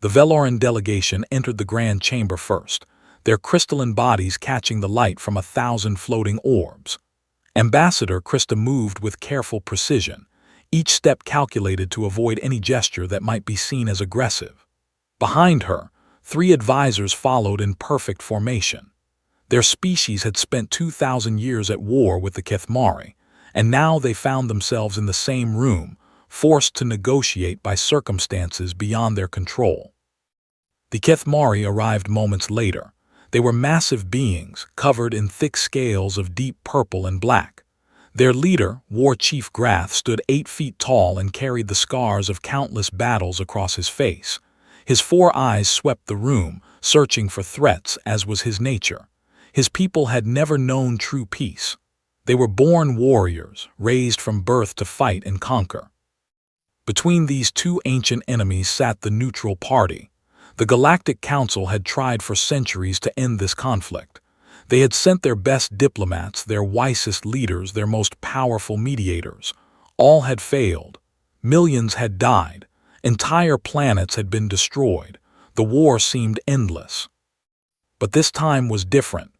The Veloran delegation entered the grand chamber first, their crystalline bodies catching the light from 1,000 floating orbs. Ambassador Krista moved with careful precision, each step calculated to avoid any gesture that might be seen as aggressive. Behind her, 3 advisors followed in perfect formation. Their species had spent 2,000 years at war with the Kethmari, and now they found themselves in the same room, forced to negotiate by circumstances beyond their control. The Kethmari arrived moments later. They were massive beings, covered in thick scales of deep purple and black. Their leader, War Chief Grath, stood 8 feet tall and carried the scars of countless battles across his face. His 4 eyes swept the room, searching for threats, as was his nature. His people had never known true peace. They were born warriors, raised from birth to fight and conquer. Between these 2 ancient enemies sat the neutral party. The Galactic Council had tried for centuries to end this conflict. They had sent their best diplomats, their wisest leaders, their most powerful mediators. All had failed. Millions had died. Entire planets had been destroyed. The war seemed endless. But this time was different.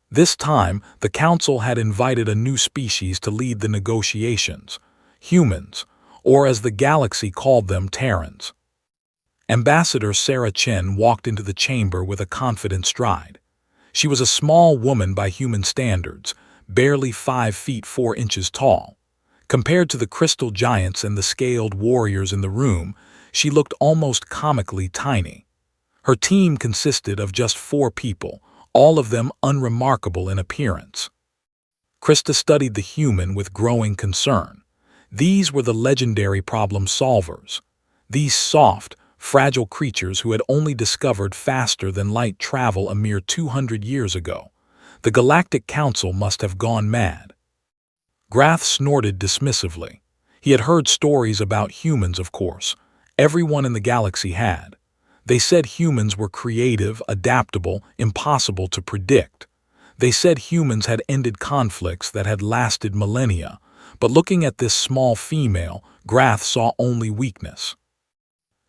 This time, the Council had invited a new species to lead the negotiations. Humans, or as the galaxy called them, Terrans. Ambassador Sarah Chen walked into the chamber with a confident stride. She was a small woman by human standards, barely 5 feet 4 inches tall. Compared to the crystal giants and the scaled warriors in the room, she looked almost comically tiny. Her team consisted of just 4 people, all of them unremarkable in appearance. Krista studied the human with growing concern. These were the legendary problem solvers. These soft, fragile creatures who had only discovered faster than light travel a mere 200 years ago. The Galactic Council must have gone mad. Grath snorted dismissively. He had heard stories about humans, of course. Everyone in the galaxy had. They said humans were creative, adaptable, impossible to predict. They said humans had ended conflicts that had lasted millennia. But looking at this small female, Grath saw only weakness.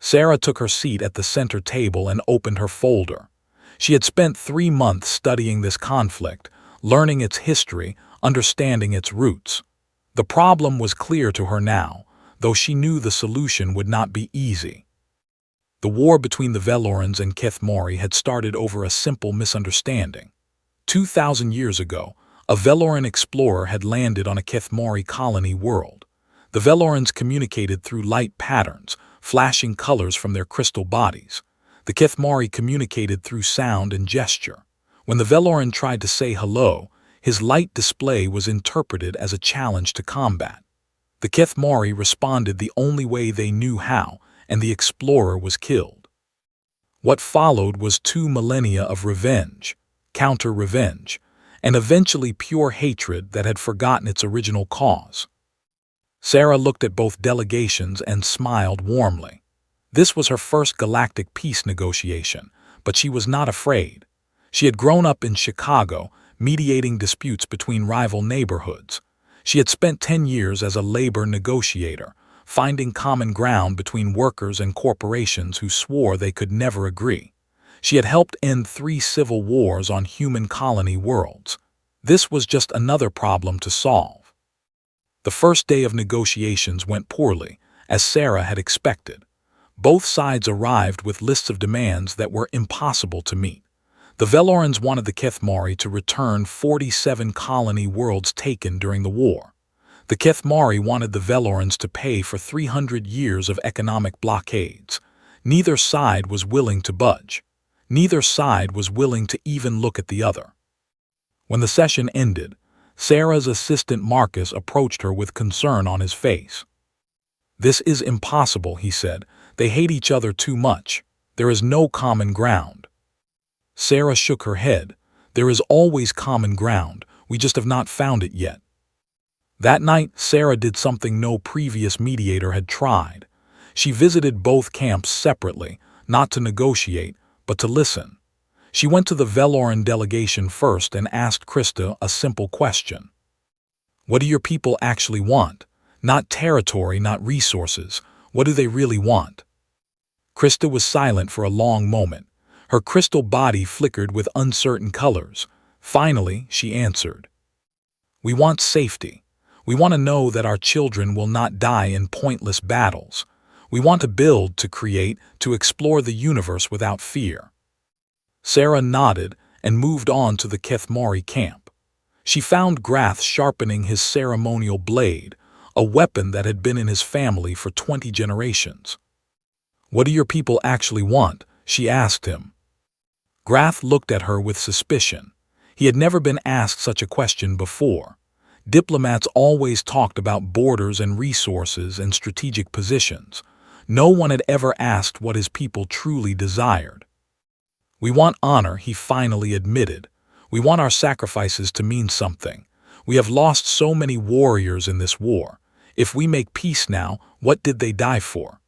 Sarah took her seat at the center table and opened her folder. She had spent 3 months studying this conflict, learning its history, understanding its roots. The problem was clear to her now, though she knew the solution would not be easy. The war between the Velorans and Kethmari had started over a simple misunderstanding. 2,000 years ago, a Veloran explorer had landed on a Kethmari colony world. The Velorans communicated through light patterns, flashing colors from their crystal bodies. The Kethmari communicated through sound and gesture. When the Veloran tried to say hello, his light display was interpreted as a challenge to combat. The Kethmari responded the only way they knew how, and the explorer was killed. What followed was 2 millennia of revenge, counter-revenge, and eventually pure hatred that had forgotten its original cause. Sarah looked at both delegations and smiled warmly. This was her first galactic peace negotiation, but she was not afraid. She had grown up in Chicago, mediating disputes between rival neighborhoods. She had spent 10 years as a labor negotiator, finding common ground between workers and corporations who swore they could never agree. She had helped end 3 civil wars on human colony worlds. This was just another problem to solve. The first day of negotiations went poorly, as Sarah had expected. Both sides arrived with lists of demands that were impossible to meet. The Velorans wanted the Kethmari to return 47 colony worlds taken during the war. The Kethmari wanted the Velorans to pay for 300 years of economic blockades. Neither side was willing to budge. Neither side was willing to even look at the other. When the session ended, Sarah's assistant Marcus approached her with concern on his face. "This is impossible," he said. "They hate each other too much. There is no common ground." Sarah shook her head. "There is always common ground. We just have not found it yet." That night, Sarah did something no previous mediator had tried. She visited both camps separately, not to negotiate, but to listen. She went to the Veloran delegation first and asked Krista a simple question. "What do your people actually want? Not territory, not resources. What do they really want?" Krista was silent for a long moment. Her crystal body flickered with uncertain colors. Finally, she answered. We want safety. We want to know that our children will not die in pointless battles. We want to build, to create, to explore the universe without fear. Sarah nodded and moved on to the Kethmari camp. She found Grath sharpening his ceremonial blade, a weapon that had been in his family for 20 generations. What do your people actually want? She asked him. Grath looked at her with suspicion. He had never been asked such a question before. Diplomats always talked about borders and resources and strategic positions. No one had ever asked what his people truly desired. We want honor, he finally admitted. We want our sacrifices to mean something. We have lost so many warriors in this war. If we make peace now, what did they die for?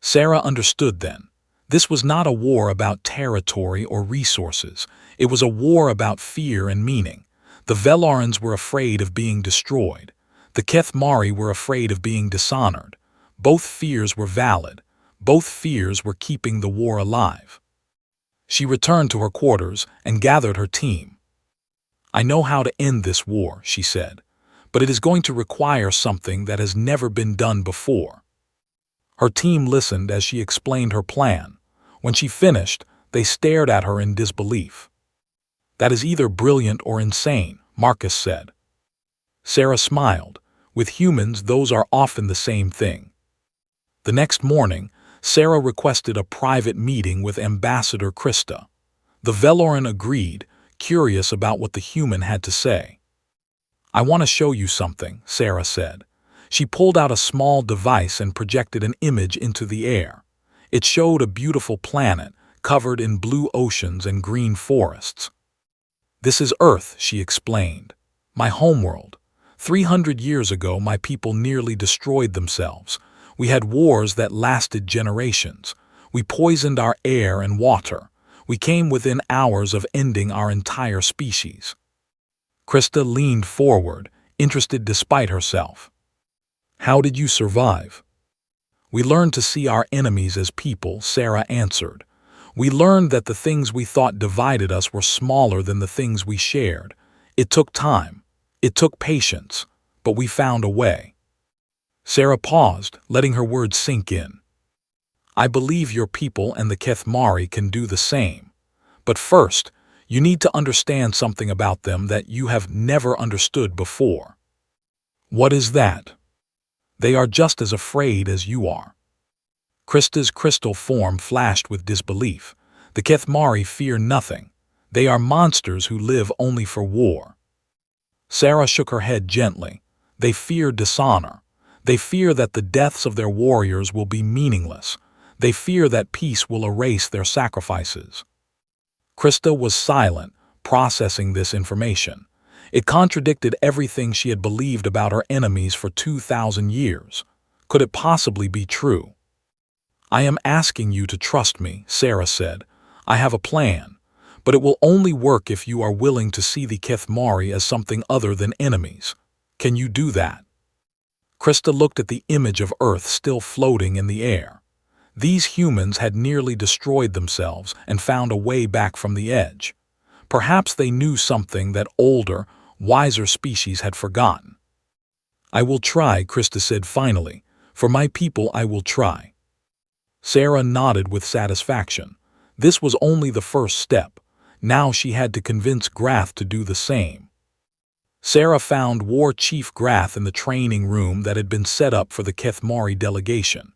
Sarah understood then. This was not a war about territory or resources. It was a war about fear and meaning. The Velorans were afraid of being destroyed. The Kethmari were afraid of being dishonored. Both fears were valid. Both fears were keeping the war alive. She returned to her quarters and gathered her team. I know how to end this war, she said, but it is going to require something that has never been done before. Her team listened as she explained her plan. When she finished, they stared at her in disbelief. That is either brilliant or insane, Marcus said. Sarah smiled. With humans, those are often the same thing. The next morning, Sarah requested a private meeting with Ambassador Krista. The Veloran agreed, curious about what the human had to say. I want to show you something, Sarah said. She pulled out a small device and projected an image into the air. It showed a beautiful planet, covered in blue oceans and green forests. This is Earth, she explained. My homeworld. 300 years ago, my people nearly destroyed themselves. We had wars that lasted generations. We poisoned our air and water. We came within hours of ending our entire species. Krista leaned forward, interested despite herself. How did you survive? We learned to see our enemies as people, Sarah answered. We learned that the things we thought divided us were smaller than the things we shared. It took time. It took patience. But we found a way. Sarah paused, letting her words sink in. I believe your people and the Kethmari can do the same. But first, you need to understand something about them that you have never understood before. What is that? They are just as afraid as you are. Krista's crystal form flashed with disbelief. The Kethmari fear nothing. They are monsters who live only for war. Sarah shook her head gently. They fear dishonor. They fear that the deaths of their warriors will be meaningless. They fear that peace will erase their sacrifices. Krista was silent, processing this information. It contradicted everything she had believed about her enemies for 2,000 years. Could it possibly be true? I am asking you to trust me, Sarah said. I have a plan, but it will only work if you are willing to see the Kethmari as something other than enemies. Can you do that? Krista looked at the image of Earth still floating in the air. These humans had nearly destroyed themselves and found a way back from the edge. Perhaps they knew something that older, wiser species had forgotten. I will try, Krista said finally. For my people, I will try. Sarah nodded with satisfaction. This was only the first step. Now she had to convince Grath to do the same. Sarah found War Chief Grath in the training room that had been set up for the Kethmari delegation.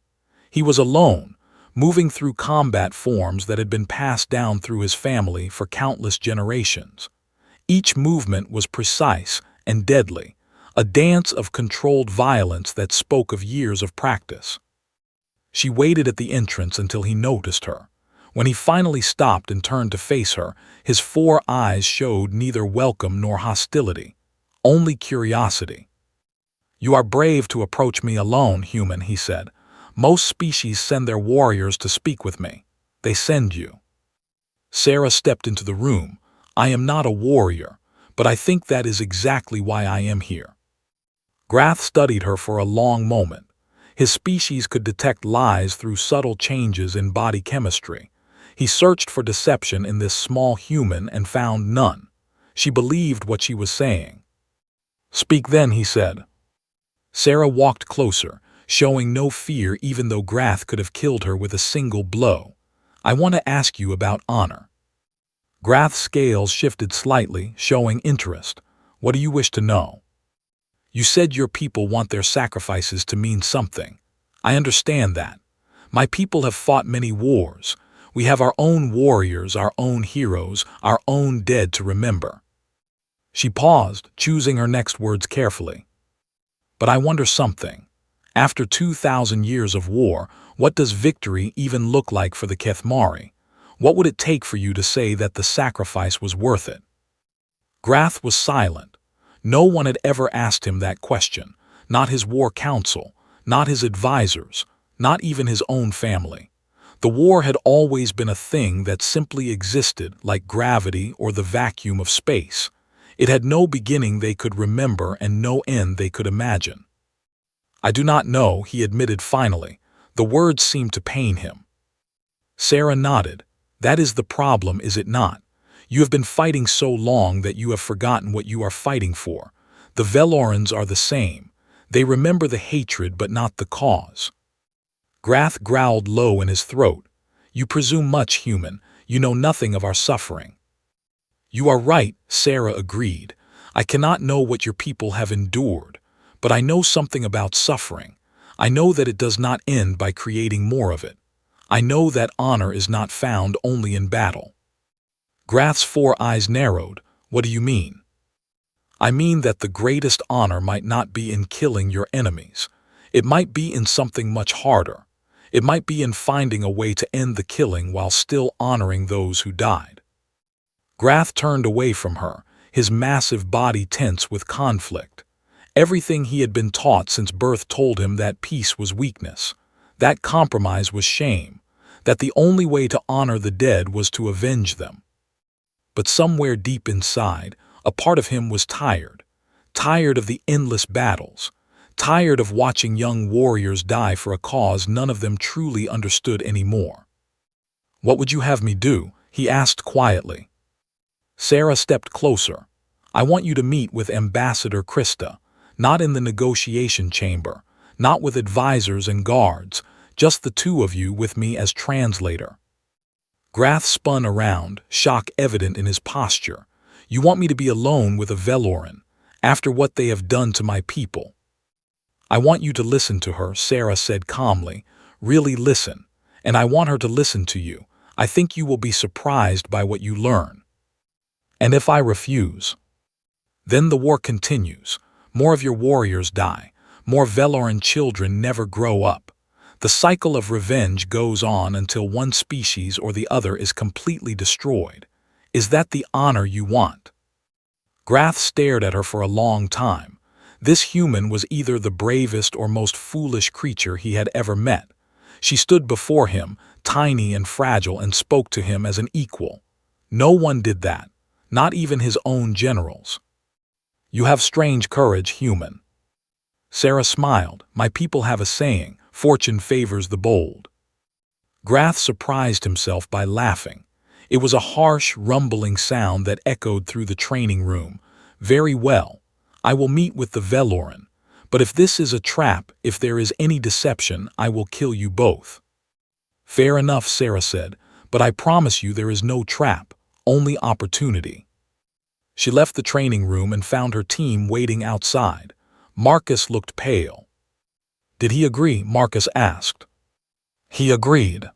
He was alone, moving through combat forms that had been passed down through his family for countless generations. Each movement was precise and deadly, a dance of controlled violence that spoke of years of practice. She waited at the entrance until he noticed her. When he finally stopped and turned to face her, his 4 eyes showed neither welcome nor hostility, only curiosity. You are brave to approach me alone, human, he said. Most species send their warriors to speak with me. They send you. Sarah stepped into the room. I am not a warrior, but I think that is exactly why I am here. Grath studied her for a long moment. His species could detect lies through subtle changes in body chemistry. He searched for deception in this small human and found none. She believed what she was saying. "Speak then," he said. Sarah walked closer, showing no fear even though Grath could have killed her with a single blow. "I want to ask you about honor." Grath's scales shifted slightly, showing interest. "What do you wish to know?" "You said your people want their sacrifices to mean something. I understand that. My people have fought many wars. We have our own warriors, our own heroes, our own dead to remember." She paused, choosing her next words carefully. "But I wonder something. After 2,000 years of war, what does victory even look like for the Kethmari? What would it take for you to say that the sacrifice was worth it?" Grath was silent. No one had ever asked him that question, not his war council, not his advisors, not even his own family. The war had always been a thing that simply existed like gravity or the vacuum of space. It had no beginning they could remember and no end they could imagine. "I do not know," he admitted finally. The words seemed to pain him. Sarah nodded. "That is the problem, is it not? You have been fighting so long that you have forgotten what you are fighting for. The Velorans are the same. They remember the hatred but not the cause." Grath growled low in his throat. "You presume much, human. You know nothing of our suffering." "You are right," Sarah agreed. "I cannot know what your people have endured, but I know something about suffering. I know that it does not end by creating more of it. I know that honor is not found only in battle." Grath's 4 eyes narrowed. "What do you mean?" "I mean that the greatest honor might not be in killing your enemies. It might be in something much harder. It might be in finding a way to end the killing while still honoring those who died." Grath turned away from her, his massive body tense with conflict. Everything he had been taught since birth told him that peace was weakness, that compromise was shame, that the only way to honor the dead was to avenge them. But somewhere deep inside, a part of him was tired of the endless battles, tired of watching young warriors die for a cause none of them truly understood anymore. "What would you have me do?" he asked quietly. Sarah stepped closer. "I want you to meet with Ambassador Krista, not in the negotiation chamber, not with advisors and guards, just the two of you with me as translator." Grath spun around, shock evident in his posture. "You want me to be alone with a Veloran, after what they have done to my people?" "I want you to listen to her," Sarah said calmly. "Really listen. And I want her to listen to you. I think you will be surprised by what you learn." "And if I refuse?" "Then the war continues. More of your warriors die. More Veloran children never grow up. The cycle of revenge goes on until one species or the other is completely destroyed. Is that the honor you want?" Grath stared at her for a long time. This human was either the bravest or most foolish creature he had ever met. She stood before him, tiny and fragile, and spoke to him as an equal. No one did that, not even his own generals. "You have strange courage, human." Sarah smiled. "My people have a saying, fortune favors the bold." Grath surprised himself by laughing. It was a harsh, rumbling sound that echoed through the training room. "Very well. I will meet with the Veloran. But if this is a trap, if there is any deception, I will kill you both." "Fair enough," Sarah said, "but I promise you there is no trap, only opportunity." She left the training room and found her team waiting outside. Marcus looked pale. "Did he agree?" Marcus asked. "He agreed."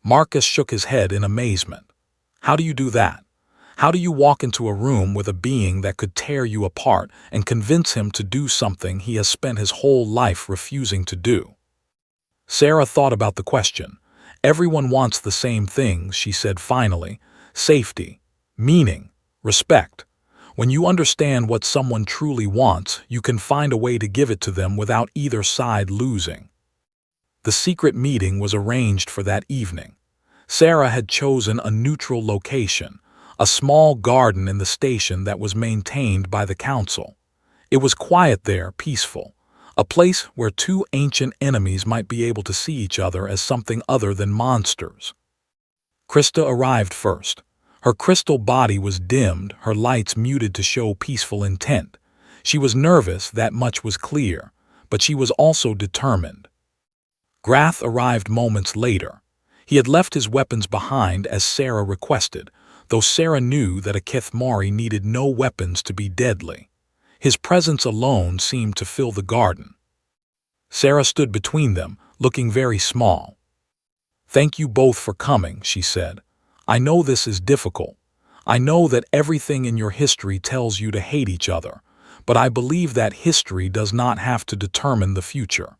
Marcus shook his head in amazement. "How do you do that? How do you walk into a room with a being that could tear you apart and convince him to do something he has spent his whole life refusing to do?" Sarah thought about the question. "Everyone wants the same things," she said finally. "Safety, meaning, respect. When you understand what someone truly wants, you can find a way to give it to them without either side losing." The secret meeting was arranged for that evening. Sarah had chosen a neutral location, a small garden in the station that was maintained by the council. It was quiet there, peaceful. a place where two ancient enemies might be able to see each other as something other than monsters. Krista arrived first. Her crystal body was dimmed, her lights muted to show peaceful intent. She was nervous, that much was clear, but she was also determined. Grath arrived moments later. He had left his weapons behind as Sarah requested, though Sarah knew that a Kithmari needed no weapons to be deadly. His presence alone seemed to fill the garden. Sarah stood between them, looking very small. "Thank you both for coming," she said. "I know this is difficult. I know that everything in your history tells you to hate each other, but I believe that history does not have to determine the future."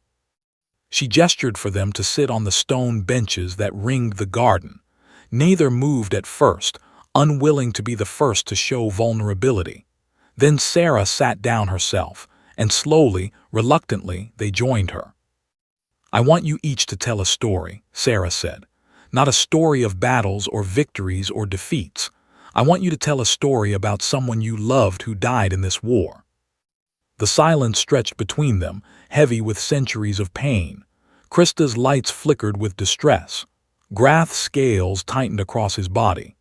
She gestured for them to sit on the stone benches that ringed the garden. Neither moved at first, unwilling to be the first to show vulnerability. Then Sarah sat down herself, and slowly, reluctantly, they joined her. "I want you each to tell a story," Sarah said. "Not a story of battles or victories or defeats. I want you to tell a story about someone you loved who died in this war." The silence stretched between them, heavy with centuries of pain. Krista's lights flickered with distress. Grath's scales tightened across his body.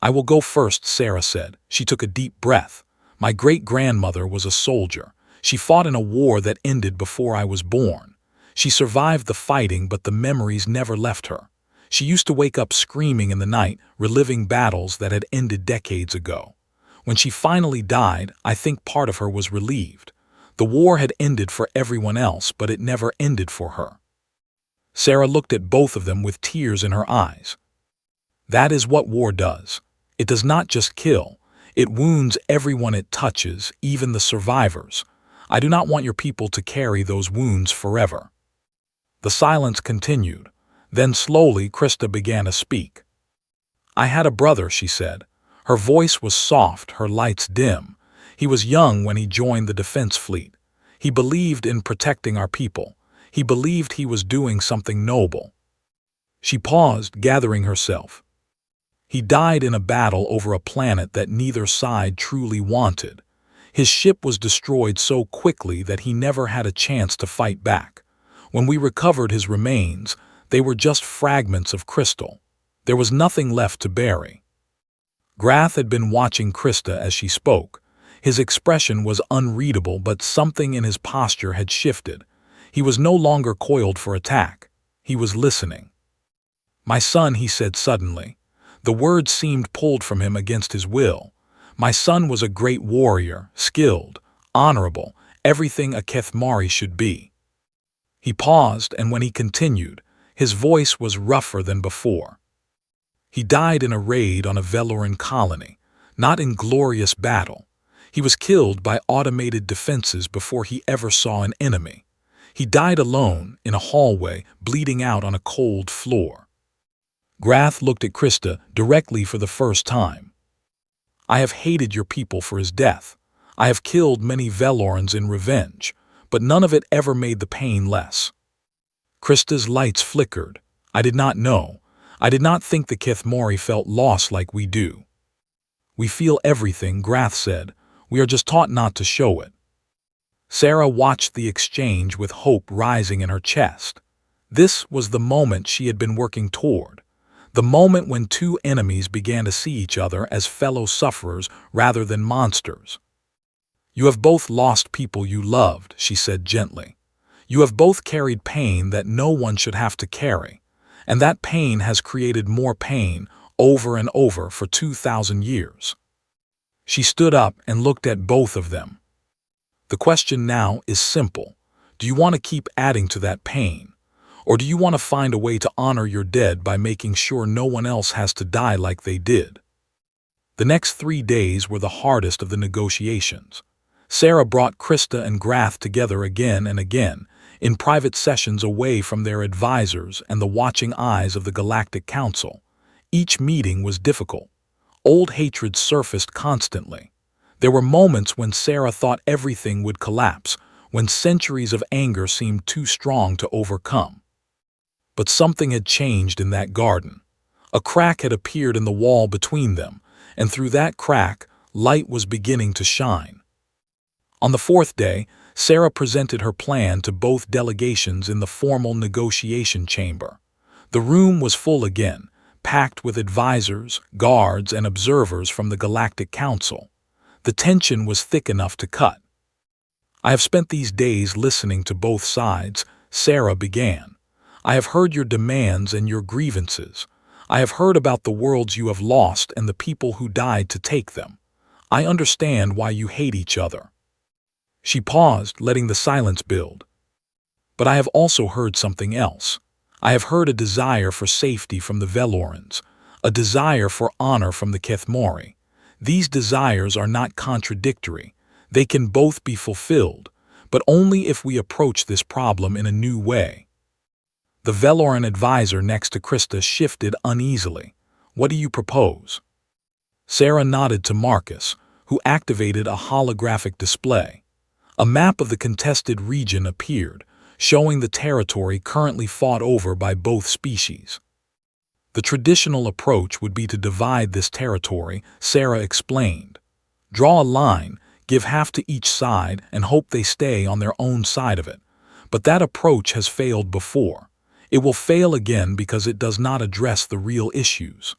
"I will go first," Sarah said. She took a deep breath. "My great-grandmother was a soldier. She fought in a war that ended before I was born. She survived the fighting, but the memories never left her. She used to wake up screaming in the night, reliving battles that had ended decades ago. When she finally died, I think part of her was relieved. The war had ended for everyone else, but it never ended for her." Sarah looked at both of them with tears in her eyes. "That is what war does. It does not just kill. It wounds everyone it touches, even the survivors. I do not want your people to carry those wounds forever." The silence continued. Then slowly Krista began to speak. "I had a brother," she said. Her voice was soft, her lights dim. "He was young when he joined the defense fleet. He believed in protecting our people. He believed he was doing something noble." She paused, gathering herself. "He died in a battle over a planet that neither side truly wanted. His ship was destroyed so quickly that he never had a chance to fight back. When we recovered his remains, they were just fragments of crystal. There was nothing left to bury." Grath had been watching Krista as she spoke. His expression was unreadable, but something in his posture had shifted. He was no longer coiled for attack. He was listening. "My son," he said suddenly. The words seemed pulled from him against his will. "My son was a great warrior, skilled, honorable, everything a Kithmari should be." He paused, and when he continued, his voice was rougher than before. "He died in a raid on a Veloran colony, not in glorious battle. He was killed by automated defenses before he ever saw an enemy. He died alone, in a hallway, bleeding out on a cold floor." Grath looked at Krista directly for the first time. "I have hated your people for his death. I have killed many Velorans in revenge, but none of it ever made the pain less." Krista's lights flickered. "I did not know. I did not think the Kithmari felt loss like we do." "We feel everything," Grath said. "We are just taught not to show it." Sarah watched the exchange with hope rising in her chest. This was the moment she had been working toward. The moment when two enemies began to see each other as fellow sufferers rather than monsters. "You have both lost people you loved," she said gently. "You have both carried pain that no one should have to carry. And that pain has created more pain over and over for 2,000 years. She stood up and looked at both of them. "The question now is simple. Do you want to keep adding to that pain? Or do you want to find a way to honor your dead by making sure no one else has to die like they did?" The next 3 days were the hardest of the negotiations. Sarah brought Krista and Grath together again and again, in private sessions away from their advisors and the watching eyes of the Galactic Council. Each meeting was difficult. Old hatred surfaced constantly. There were moments when Sarah thought everything would collapse, when centuries of anger seemed too strong to overcome. But something had changed in that garden. A crack had appeared in the wall between them, and through that crack, light was beginning to shine. On the 4th day, Sarah presented her plan to both delegations in the formal negotiation chamber. The room was full again, packed with advisors, guards, and observers from the Galactic Council. The tension was thick enough to cut. "I have spent these days listening to both sides," Sarah began. "I have heard your demands and your grievances. I have heard about the worlds you have lost and the people who died to take them. I understand why you hate each other." She paused, letting the silence build. "But I have also heard something else. I have heard a desire for safety from the Velorans, a desire for honor from the Kethmori. These desires are not contradictory. They can both be fulfilled, but only if we approach this problem in a new way." The Veloran advisor next to Krista shifted uneasily. "What do you propose?" Sarah nodded to Marcus, who activated a holographic display. A map of the contested region appeared, showing the territory currently fought over by both species. "The traditional approach would be to divide this territory," Sarah explained. "Draw a line, give half to each side, and hope they stay on their own side of it. But that approach has failed before. It will fail again because it does not address the real issues."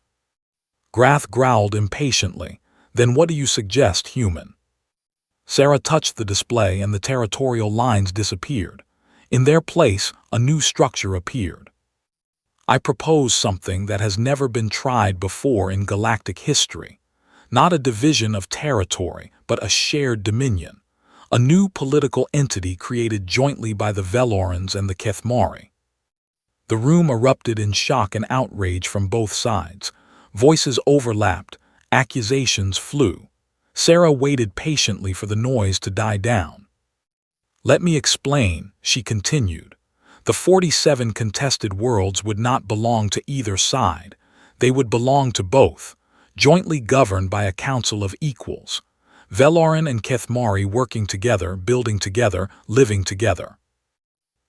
Grath growled impatiently. "Then what do you suggest, human?" Sarah touched the display and the territorial lines disappeared. In their place, a new structure appeared. "I propose something that has never been tried before in galactic history. Not a division of territory, but a shared dominion. A new political entity created jointly by the Velorans and the Kethmari." The room erupted in shock and outrage from both sides. Voices overlapped, accusations flew. Sarah waited patiently for the noise to die down. "Let me explain," she continued. "The 47 contested worlds would not belong to either side. They would belong to both, jointly governed by a council of equals. Veloran and Kethmari working together, building together, living together."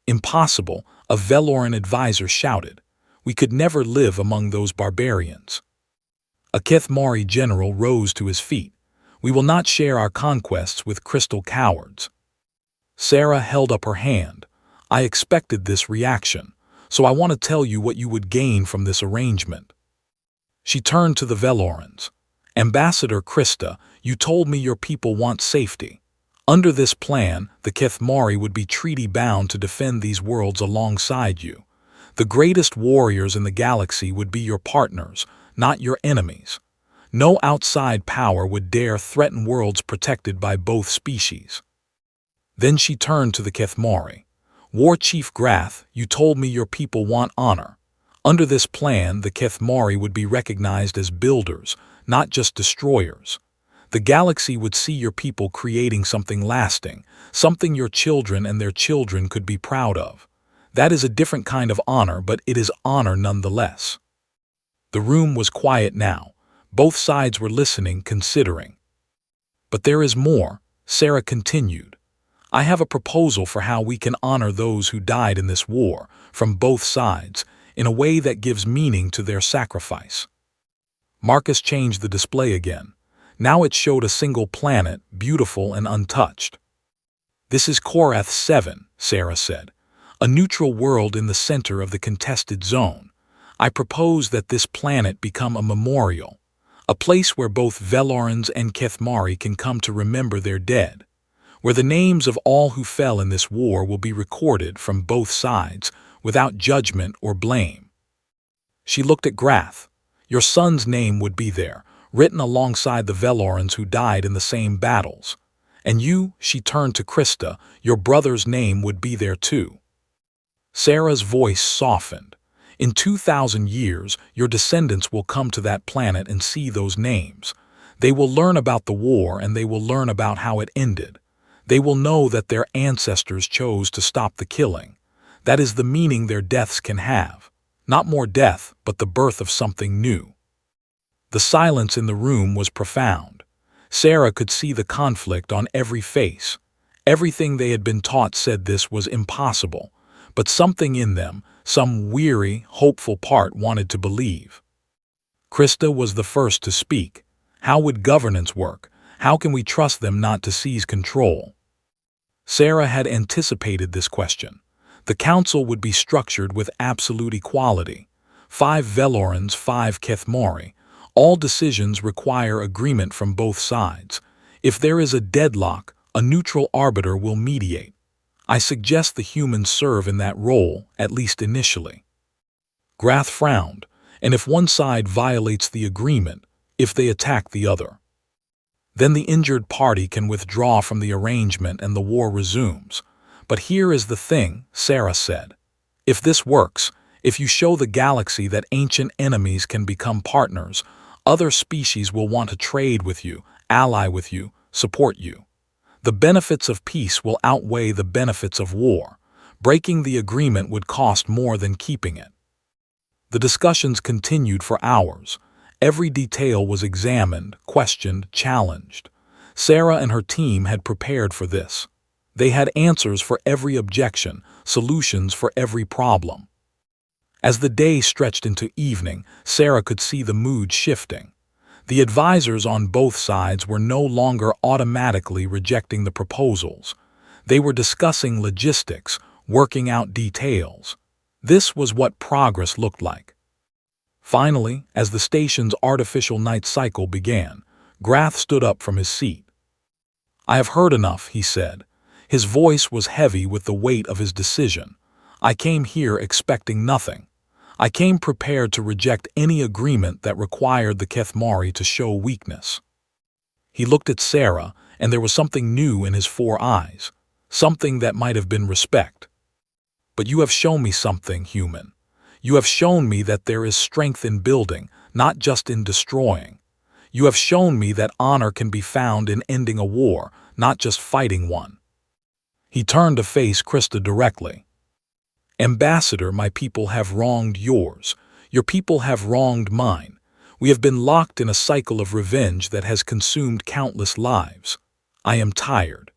"Impossible," a Veloran advisor shouted. "We could never live among those barbarians." A Kethmari general rose to his feet. "We will not share our conquests with crystal cowards." Sarah held up her hand. "I expected this reaction, so I want to tell you what you would gain from this arrangement." She turned to the Velorans. "Ambassador Krista, you told me your people want safety. Under this plan, the Kethmari would be treaty-bound to defend these worlds alongside you. The greatest warriors in the galaxy would be your partners, not your enemies. No outside power would dare threaten worlds protected by both species." Then she turned to the Kethmari. "War Chief Grath, you told me your people want honor. Under this plan, the Kethmari would be recognized as builders, not just destroyers. The galaxy would see your people creating something lasting, something your children and their children could be proud of. That is a different kind of honor, but it is honor nonetheless." The room was quiet now. Both sides were listening, considering. "But there is more," Sarah continued. "I have a proposal for how we can honor those who died in this war, from both sides, in a way that gives meaning to their sacrifice." Marcus changed the display again. Now it showed a single planet, beautiful and untouched. "This is Korath 7, Sarah said. "A neutral world in the center of the contested zone. I propose that this planet become a memorial. A place where both Velorans and Kethmari can come to remember their dead, where the names of all who fell in this war will be recorded from both sides, without judgment or blame." She looked at Grath. "Your son's name would be there, written alongside the Velorans who died in the same battles. And you," she turned to Krista, "your brother's name would be there too." Sarah's voice softened. "In 2,000 years, your descendants will come to that planet and see those names. They will learn about the war and they will learn about how it ended. They will know that their ancestors chose to stop the killing. That is the meaning their deaths can have. Not more death, but the birth of something new." The silence in the room was profound. Sarah could see the conflict on every face. Everything they had been taught said this was impossible, but something in them, some weary, hopeful part wanted to believe. Krista was the first to speak. "How would governance work? How can we trust them not to seize control?" Sarah had anticipated this question. The council would be structured with absolute equality. 5 Velorans, 5 Kethmari. All decisions require agreement from both sides. If there is a deadlock, a neutral arbiter will mediate. I suggest the humans serve in that role, at least initially. Grath frowned, and if one side violates the agreement, if they attack the other, then the injured party can withdraw from the arrangement and the war resumes. But here is the thing, Sarah said. If this works, if you show the galaxy that ancient enemies can become partners, other species will want to trade with you, ally with you, support you. The benefits of peace will outweigh the benefits of war. Breaking the agreement would cost more than keeping it. The discussions continued for hours. Every detail was examined, questioned, challenged. Sarah and her team had prepared for this. They had answers for every objection, solutions for every problem. As the day stretched into evening, Sarah could see the mood shifting. The advisors on both sides were no longer automatically rejecting the proposals. They were discussing logistics, working out details. This was what progress looked like. Finally, as the station's artificial night cycle began, Grath stood up from his seat. "I have heard enough," he said. His voice was heavy with the weight of his decision. "I came here expecting nothing. I came prepared to reject any agreement that required the Kethmari to show weakness." He looked at Sarah, and there was something new in his 4 eyes, something that might have been respect. "But you have shown me something, human. You have shown me that there is strength in building, not just in destroying. You have shown me that honor can be found in ending a war, not just fighting one." He turned to face Krista directly. "Ambassador, my people have wronged yours. Your people have wronged mine. We have been locked in a cycle of revenge that has consumed countless lives. I am tired."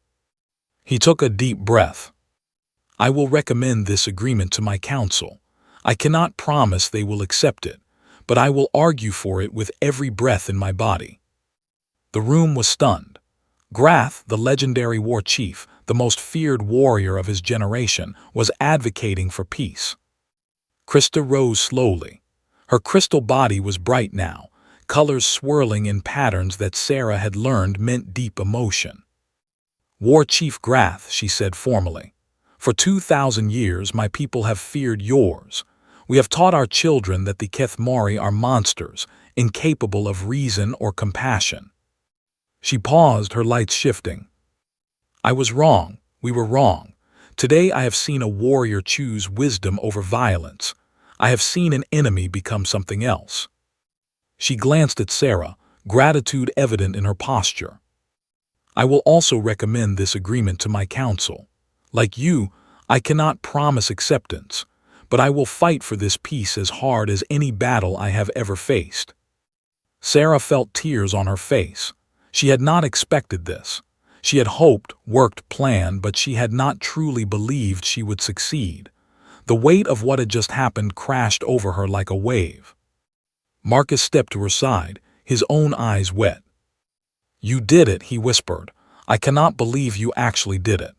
He took a deep breath. "I will recommend this agreement to my council. I cannot promise they will accept it, but I will argue for it with every breath in my body." The room was stunned. Grath, the legendary war chief, the most feared warrior of his generation, was advocating for peace. Krista rose slowly. Her crystal body was bright now, colors swirling in patterns that Sarah had learned meant deep emotion. "War Chief Grath," she said formally, "for 2,000 years my people have feared yours. We have taught our children that the Kethmari are monsters, incapable of reason or compassion." She paused, her lights shifting. "I was wrong. We were wrong. Today I have seen a warrior choose wisdom over violence. I have seen an enemy become something else." She glanced at Sarah, gratitude evident in her posture. "I will also recommend this agreement to my council. Like you, I cannot promise acceptance, but I will fight for this peace as hard as any battle I have ever faced." Sarah felt tears on her face. She had not expected this. She had hoped, worked, planned, but she had not truly believed she would succeed. The weight of what had just happened crashed over her like a wave. Marcus stepped to her side, his own eyes wet. "You did it," he whispered. "I cannot believe you actually did it."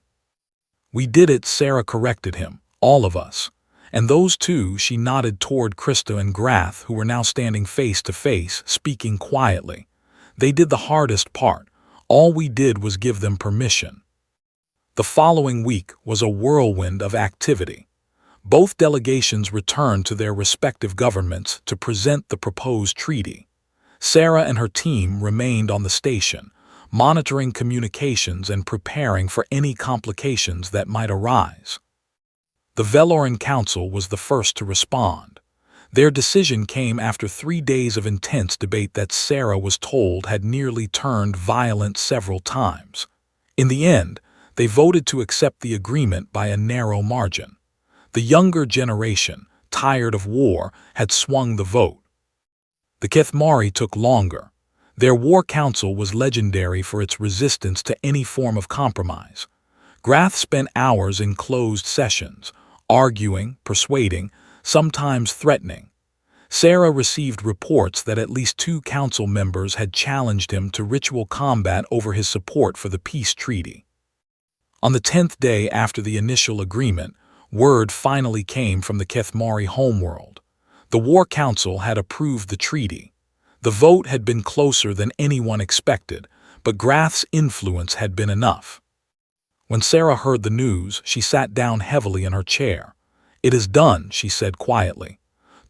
"We did it," Sarah corrected him. "All of us." And those two, she nodded toward Krista and Grath, who were now standing face to face, speaking quietly. "They did the hardest part. All we did was give them permission." The following week was a whirlwind of activity. Both delegations returned to their respective governments to present the proposed treaty. Sarah and her team remained on the station, monitoring communications and preparing for any complications that might arise. The Veloran Council was the first to respond. Their decision came after 3 days of intense debate that Sarah was told had nearly turned violent several times. In the end, they voted to accept the agreement by a narrow margin. The younger generation, tired of war, had swung the vote. The Kethmari took longer. Their war council was legendary for its resistance to any form of compromise. Grath spent hours in closed sessions, arguing, persuading, sometimes threatening. Sarah received reports that at least 2 council members had challenged him to ritual combat over his support for the peace treaty. On the 10th day after the initial agreement, word finally came from the Kethmari homeworld. The War Council had approved the treaty. The vote had been closer than anyone expected, but Grath's influence had been enough. When Sarah heard the news, she sat down heavily in her chair. "It is done," she said quietly.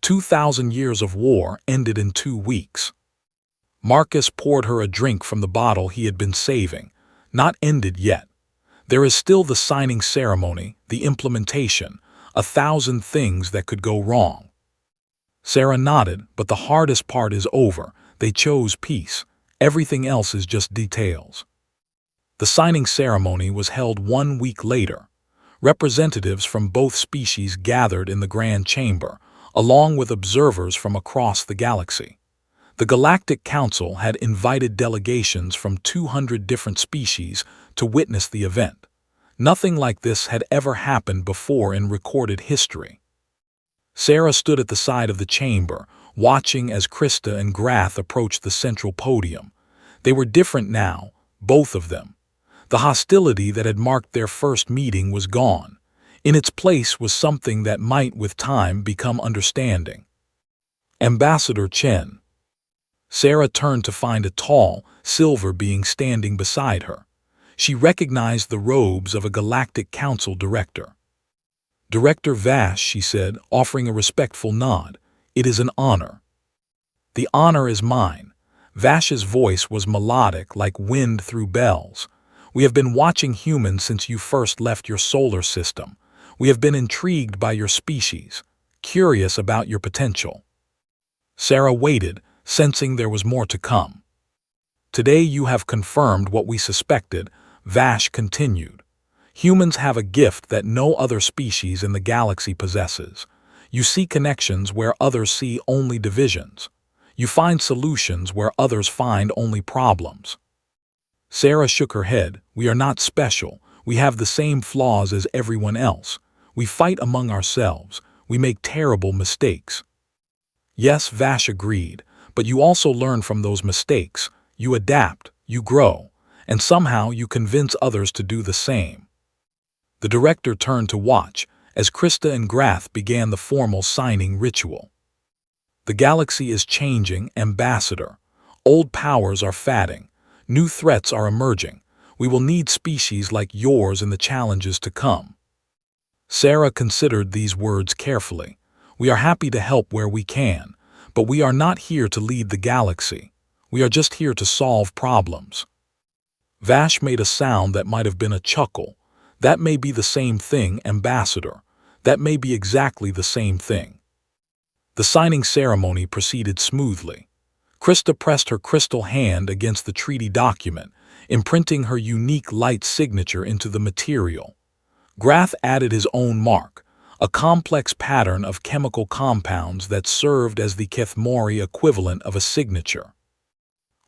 2,000 years of war ended in 2 weeks. Marcus poured her a drink from the bottle he had been saving. "Not ended yet. There is still the signing ceremony, the implementation, 1,000 things that could go wrong." Sarah nodded, "But the hardest part is over. They chose peace. Everything else is just details." The signing ceremony was held 1 week later. Representatives from both species gathered in the Grand Chamber, along with observers from across the galaxy. The Galactic Council had invited delegations from 200 different species to witness the event. Nothing like this had ever happened before in recorded history. Sarah stood at the side of the chamber, watching as Krista and Grath approached the central podium. They were different now, both of them. The hostility that had marked their first meeting was gone. In its place was something that might, with time, become understanding. Ambassador Chen. Sarah turned to find a tall, silver being standing beside her. She recognized the robes of a Galactic Council director. "Director Vash," she said, offering a respectful nod. "It is an honor." "The honor is mine." Vash's voice was melodic like wind through bells. "We have been watching humans since you first left your solar system. We have been intrigued by your species, curious about your potential." Sarah waited, sensing there was more to come. "Today you have confirmed what we suspected," Vash continued. "Humans have a gift that no other species in the galaxy possesses. You see connections where others see only divisions. You find solutions where others find only problems." Sarah shook her head. "We are not special. We have the same flaws as everyone else. We fight among ourselves. We make terrible mistakes." "Yes," Vash agreed, "but you also learn from those mistakes. You adapt, you grow, and somehow you convince others to do the same." The director turned to watch as Krista and Grath began the formal signing ritual. "The galaxy is changing, Ambassador. Old powers are fading. New threats are emerging. We will need species like yours in the challenges to come." Sarah considered these words carefully. "We are happy to help where we can, but we are not here to lead the galaxy. We are just here to solve problems." Vash made a sound that might have been a chuckle. "That may be the same thing, Ambassador. That may be exactly the same thing." The signing ceremony proceeded smoothly. Krista pressed her crystal hand against the treaty document, imprinting her unique light signature into the material. Grath added his own mark, a complex pattern of chemical compounds that served as the Kethmari equivalent of a signature.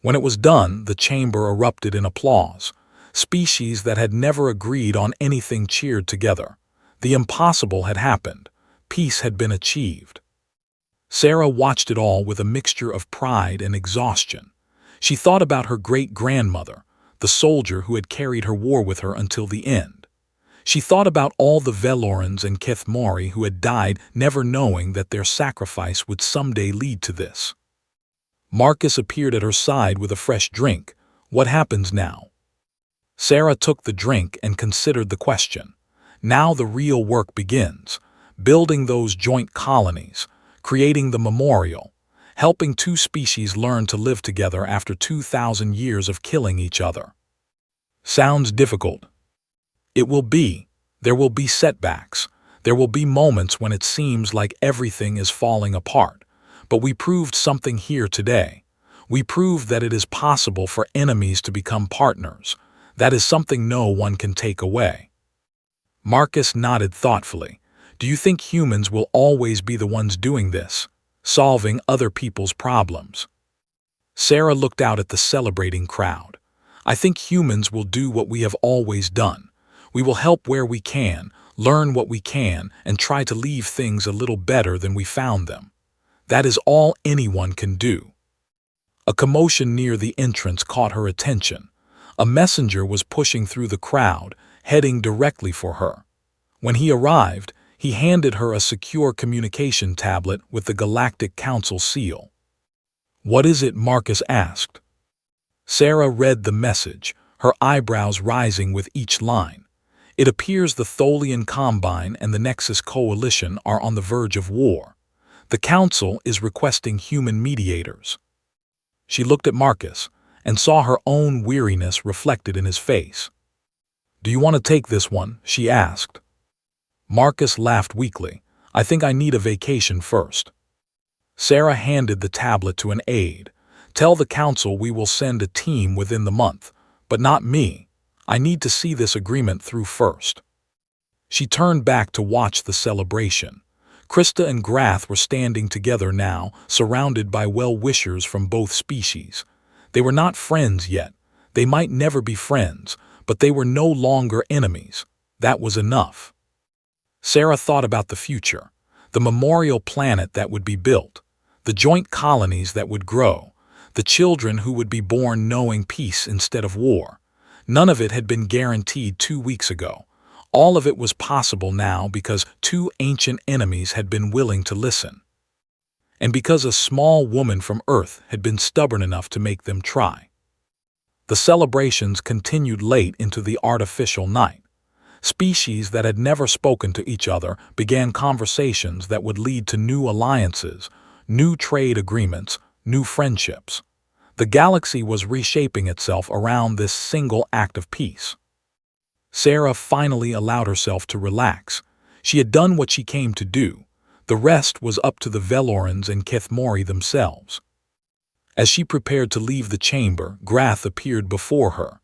When it was done, the chamber erupted in applause. Species that had never agreed on anything cheered together. The impossible had happened. Peace had been achieved. Sarah watched it all with a mixture of pride and exhaustion. She thought about her great-grandmother, the soldier who had carried her war with her until the end. She thought about all the Velorans and Kethmari who had died never knowing that their sacrifice would someday lead to this. Marcus appeared at her side with a fresh drink. "What happens now?" Sarah took the drink and considered the question. Now the real work begins. Building those joint colonies, creating the memorial, helping 2 species learn to live together after 2,000 years of killing each other. Sounds difficult. It will be. There will be setbacks. There will be moments when it seems like everything is falling apart. But we proved something here today. We proved that it is possible for enemies to become partners. That is something no one can take away. Marcus nodded thoughtfully. "Do you think humans will always be the ones doing this, solving other people's problems?" Sarah looked out at the celebrating crowd. "I think humans will do what we have always done. We will help where we can, learn what we can, and try to leave things a little better than we found them. That is all anyone can do." A commotion near the entrance caught her attention. A messenger was pushing through the crowd, heading directly for her. When he arrived, he handed her a secure communication tablet with the Galactic Council seal. "What is it?" Marcus asked. Sarah read the message, her eyebrows rising with each line. "It appears the Tholian Combine and the Nexus Coalition are on the verge of war. The Council is requesting human mediators." She looked at Marcus and saw her own weariness reflected in his face. "Do you want to take this one?" she asked. Marcus laughed weakly. "I think I need a vacation first." Sarah handed the tablet to an aide. "Tell the Council we will send a team within the month, but not me. I need to see this agreement through first." She turned back to watch the celebration. Krista and Grath were standing together now, surrounded by well-wishers from both species. They were not friends yet. They might never be friends, but they were no longer enemies. That was enough. Sarah thought about the future, the memorial planet that would be built, the joint colonies that would grow, the children who would be born knowing peace instead of war. None of it had been guaranteed 2 weeks ago. All of it was possible now because 2 ancient enemies had been willing to listen. And because a small woman from Earth had been stubborn enough to make them try. The celebrations continued late into the artificial night. Species that had never spoken to each other began conversations that would lead to new alliances, new trade agreements, new friendships. The galaxy was reshaping itself around this single act of peace. Sarah finally allowed herself to relax. She had done what she came to do. The rest was up to the Velorans and Kethmori themselves. As she prepared to leave the chamber, Grath appeared before her.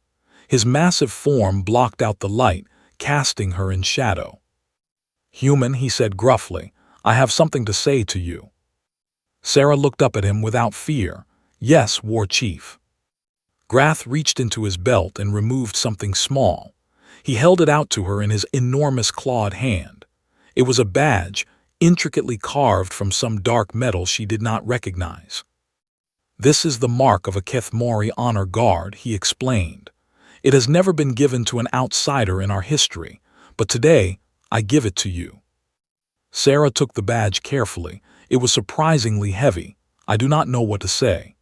His massive form blocked out the light, casting her in shadow. "Human," he said gruffly, "I have something to say to you." Sarah looked up at him without fear. "Yes, War Chief." Grath reached into his belt and removed something small. He held it out to her in his enormous clawed hand. It was a badge, intricately carved from some dark metal she did not recognize. "This is the mark of a Kethmori honor guard," he explained. "It has never been given to an outsider in our history, but today I give it to you." Sarah took the badge carefully. It was surprisingly heavy. "I do not know what to say."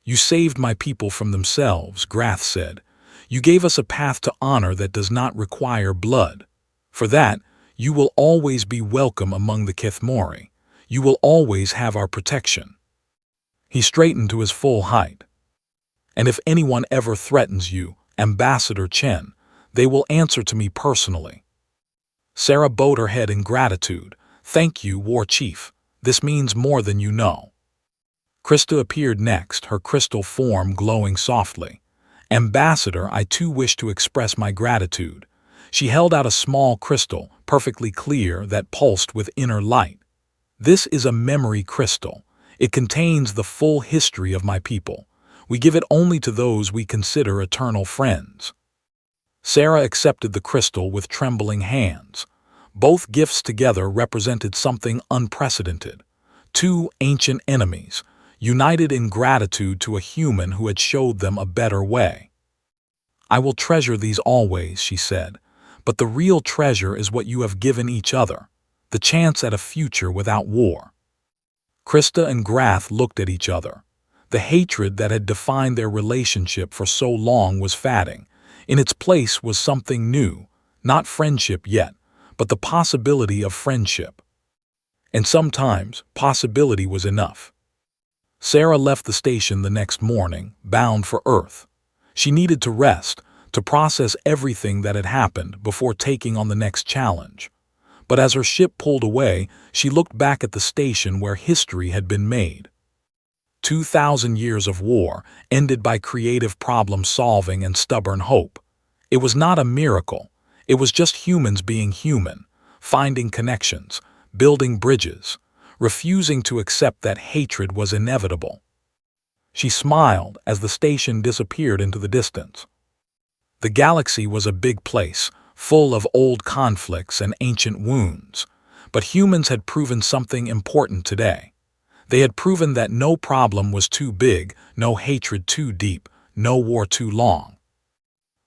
"You saved my people from themselves," Grath said. "You gave us a path to honor that does not require blood. For that, you will always be welcome among the Kethmori. You will always have our protection." He straightened to his full height. "And if anyone ever threatens you, Ambassador Chen, they will answer to me personally." Sarah bowed her head in gratitude. "Thank you, War Chief. This means more than you know." Krista appeared next, her crystal form glowing softly. "Ambassador, I too wish to express my gratitude." She held out a small crystal, perfectly clear, that pulsed with inner light. "This is a memory crystal. It contains the full history of my people. We give it only to those we consider eternal friends." Sarah accepted the crystal with trembling hands. Both gifts together represented something unprecedented. 2 ancient enemies, united in gratitude to a human who had showed them a better way. "I will treasure these always," she said, "but the real treasure is what you have given each other, the chance at a future without war." Krista and Grath looked at each other. The hatred that had defined their relationship for so long was fading. In its place was something new, not friendship yet, but the possibility of friendship. And sometimes, possibility was enough. Sarah left the station the next morning, bound for Earth. She needed to rest, to process everything that had happened before taking on the next challenge. But as her ship pulled away, she looked back at the station where history had been made. 2,000 years of war, ended by creative problem-solving and stubborn hope. It was not a miracle. It was just humans being human, finding connections, building bridges, refusing to accept that hatred was inevitable. She smiled as the station disappeared into the distance. The galaxy was a big place, full of old conflicts and ancient wounds. But humans had proven something important today. They had proven that no problem was too big, no hatred too deep, no war too long.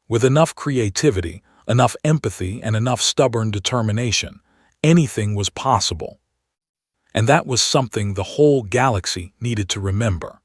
With enough creativity, enough empathy, and enough stubborn determination, anything was possible. And that was something the whole galaxy needed to remember.